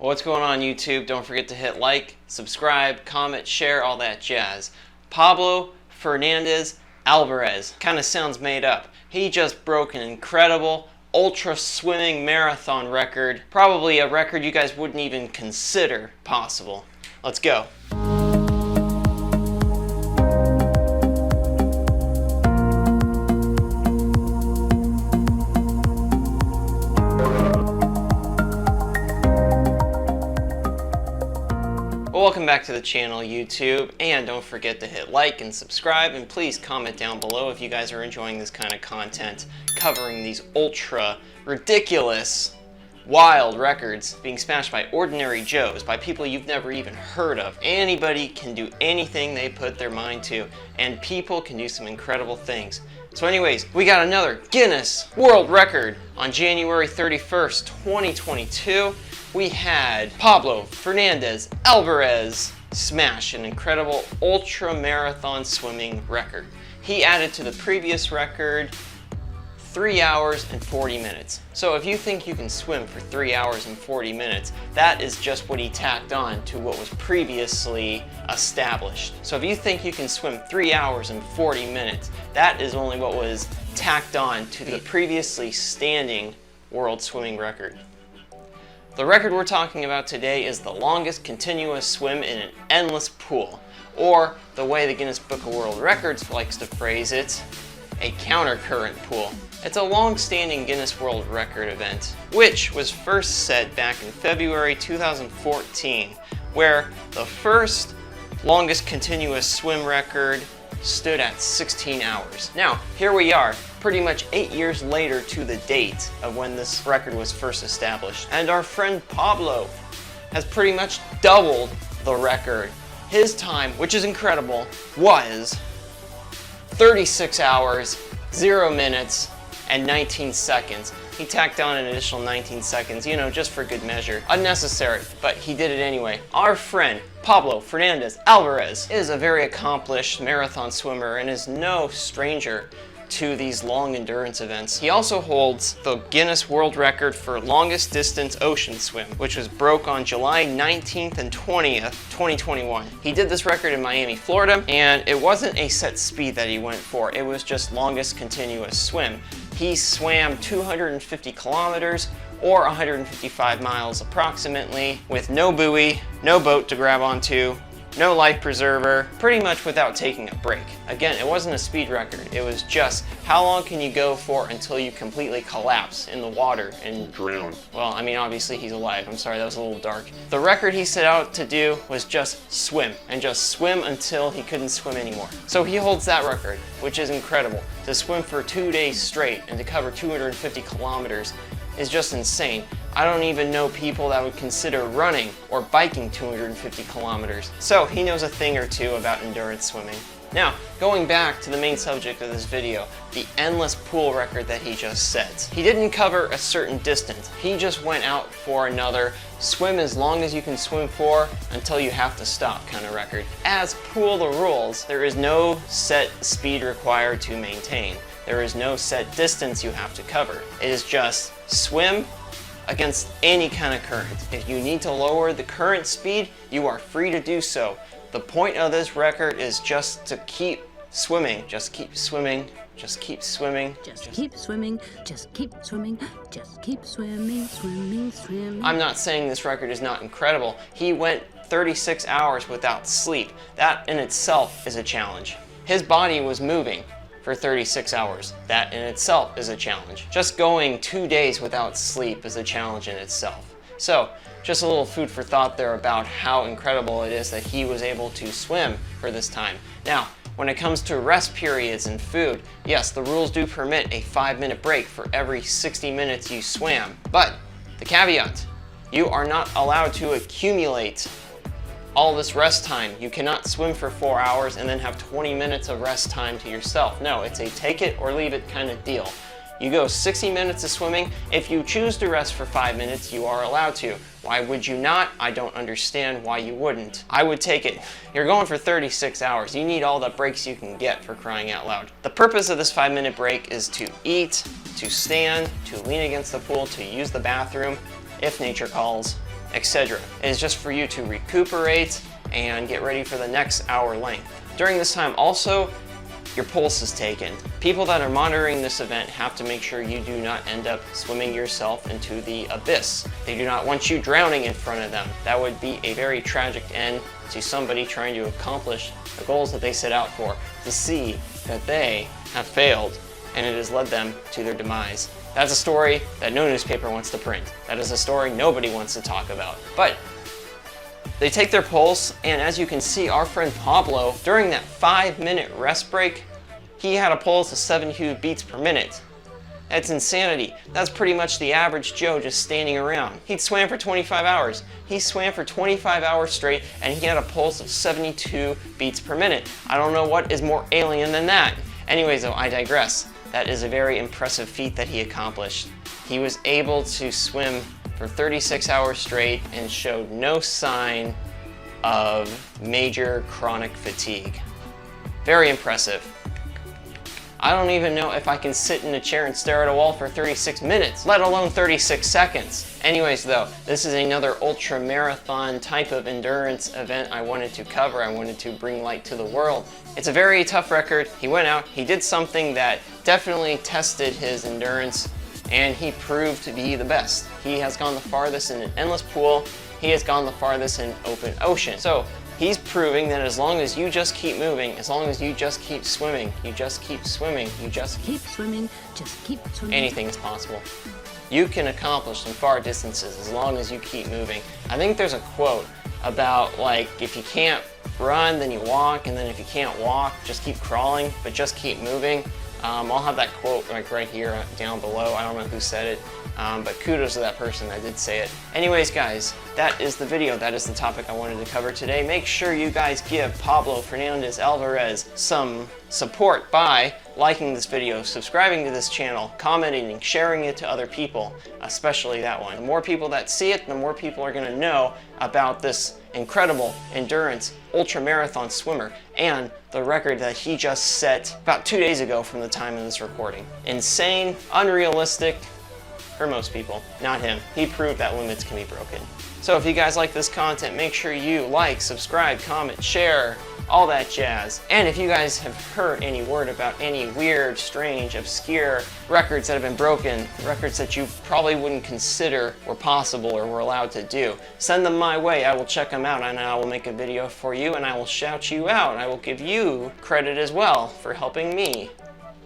What's going on YouTube? Don't forget to hit like, subscribe, comment, share, all that jazz. Pablo Fernandez Alvarez. Kind of sounds made up. He just broke an incredible ultra swimming marathon record. Probably a record you guys wouldn't even consider possible. Let's go. Welcome back to the channel, YouTube, and don't forget to hit like and subscribe, and please comment down below if you guys are enjoying this kind of content covering these ultra ridiculous wild records being smashed by ordinary Joes, by people you've never even heard of. Anybody can do anything they put their mind to, and people can do some incredible things. So anyways, we got another Guinness World Record on January 31st, 2022. We had Pablo Fernandez Alvarez smash an incredible ultra marathon swimming record. He added to the previous record 3 hours and 40 minutes. So if you think you can swim for 3 hours and 40 minutes, that is just what he tacked on to what was previously established. So if you think you can swim 3 hours and 40 minutes, that is only what was tacked on to the previously standing world swimming record. The record we're talking about today is the longest continuous swim in an endless pool, or the way the Guinness Book of World Records likes to phrase it, a countercurrent pool. It's a long-standing Guinness World Record event, which was first set back in February 2014, where the first longest continuous swim record stood at 16 hours. Now, here we are, pretty much 8 years later to the date of when this record was first established. And our friend Pablo has pretty much doubled the record. His time, which is incredible, was 36 hours, 0 minutes, and 19 seconds. He tacked on an additional 19 seconds, you know, just for good measure. Unnecessary, but he did it anyway. Our friend Pablo Fernandez Alvarez is a very accomplished marathon swimmer and is no stranger to these long endurance events. He also holds the Guinness World Record for longest distance ocean swim, which was broke on July 19th and 20th, 2021. He did this record in Miami, Florida, and it wasn't a set speed that he went for, it was just longest continuous swim. He swam 250 kilometers or 155 miles approximately with no buoy, no boat to grab onto, no life preserver, pretty much without taking a break. Again, it wasn't a speed record. It was just how long can you go for until you completely collapse in the water and drown. Well, I mean, obviously he's alive. I'm sorry, that was a little dark. The record he set out to do was just swim, and just swim until he couldn't swim anymore. So he holds that record, which is incredible. To swim for 2 days straight and to cover 250 kilometers is just insane. I don't even know people that would consider running or biking 250 kilometers. So he knows a thing or two about endurance swimming. Now, going back to the main subject of this video, the endless pool record that he just set. He didn't cover a certain distance. He just went out for another swim as long as you can swim for until you have to stop kind of record. As pool the rules, there is no set speed required to maintain. There is no set distance you have to cover. It is just swim against any kind of current. If you need to lower the current speed, you are free to do so. The point of this record is just to keep swimming. Just keep swimming. Just keep swimming. Just keep swimming. Just keep swimming. Just keep swimming, swimming, swimming. I'm not saying this record is not incredible. He went 36 hours without sleep. That in itself is a challenge. His body was moving for 36 hours. That in itself is a challenge. Just going 2 days without sleep is a challenge in itself. So, just a little food for thought there about how incredible it is that he was able to swim for this time. Now, when it comes to rest periods and food, yes, the rules do permit a 5-minute break for every 60 minutes you swam. But, the caveat, you are not allowed to accumulate all this rest time. You cannot swim for 4 hours and then have 20 minutes of rest time to yourself. No, it's a take it or leave it kind of deal. You go 60 minutes of swimming. If you choose to rest for 5 minutes, you are allowed to. Why would you not? I don't understand why you wouldn't. I would take it. You're going for 36 hours. You need all the breaks you can get, for crying out loud. The purpose of this 5-minute break is to eat, to stand, to lean against the pool, to use the bathroom, if nature calls, etc. It is just for you to recuperate and get ready for the next hour length. During this time also, your pulse is taken. People that are monitoring this event have to make sure you do not end up swimming yourself into the abyss. They do not want you drowning in front of them. That would be a very tragic end to somebody trying to accomplish the goals that they set out for, to see that they have failed and it has led them to their demise. That's a story that no newspaper wants to print. That is a story nobody wants to talk about. But they take their pulse, and as you can see, our friend Pablo, during that 5-minute rest break, he had a pulse of 72 beats per minute. That's insanity. That's pretty much the average Joe just standing around. He swam for 25 hours. He swam for 25 hours straight, and he had a pulse of 72 beats per minute. I don't know what is more alien than that. Anyways, though, I digress. That is a very impressive feat that he accomplished. He was able to swim for 36 hours straight and showed no sign of major chronic fatigue. Very impressive. I don't even know if I can sit in a chair and stare at a wall for 36 minutes, let alone 36 seconds. Anyways though, this is another ultra marathon type of endurance event I wanted to cover. I wanted to bring light to the world. It's a very tough record. He went out, he did something that definitely tested his endurance, and he proved to be the best. He has gone the farthest in an endless pool. He has gone the farthest in open ocean. So he's proving that as long as you just keep moving, as long as you just keep swimming, you just keep swimming, you just Keep swimming, just keep swimming. anything is possible. You can accomplish some far distances as long as you keep moving. I think there's a quote about, like, if you can't run, then you walk, and then if you can't walk, just keep crawling, but just keep moving. I'll have that quote like right here down below. I don't know who said it, but kudos to that person that did say it. Anyways, guys, that is the video. That is the topic I wanted to cover today. Make sure you guys give Pablo Fernandez Alvarez some support by liking this video, subscribing to this channel, commenting, and sharing it to other people, especially that one. The more people that see it, the more people are going to know about this incredible endurance ultra marathon swimmer and the record that he just set about 2 days ago from the time of this recording. Insane, unrealistic for most people, not him. He proved that limits can be broken. So if you guys like this content, make sure you like, subscribe, comment, share, all that jazz. And if you guys have heard any word about any weird, strange, obscure records that have been broken, records that you probably wouldn't consider were possible or were allowed to do, send them my way. I will check them out and I will make a video for you and I will shout you out. I will give you credit as well for helping me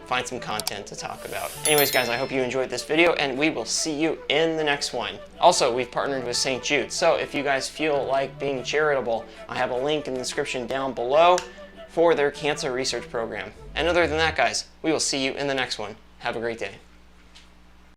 find some content to talk about. Anyways, guys, I hope you enjoyed this video and we will see you in the next one. Also, we've partnered with St. Jude, so if you guys feel like being charitable, I have a link in the description down below for their cancer research program. And other than that, guys, we will see you in the next one. Have a great day.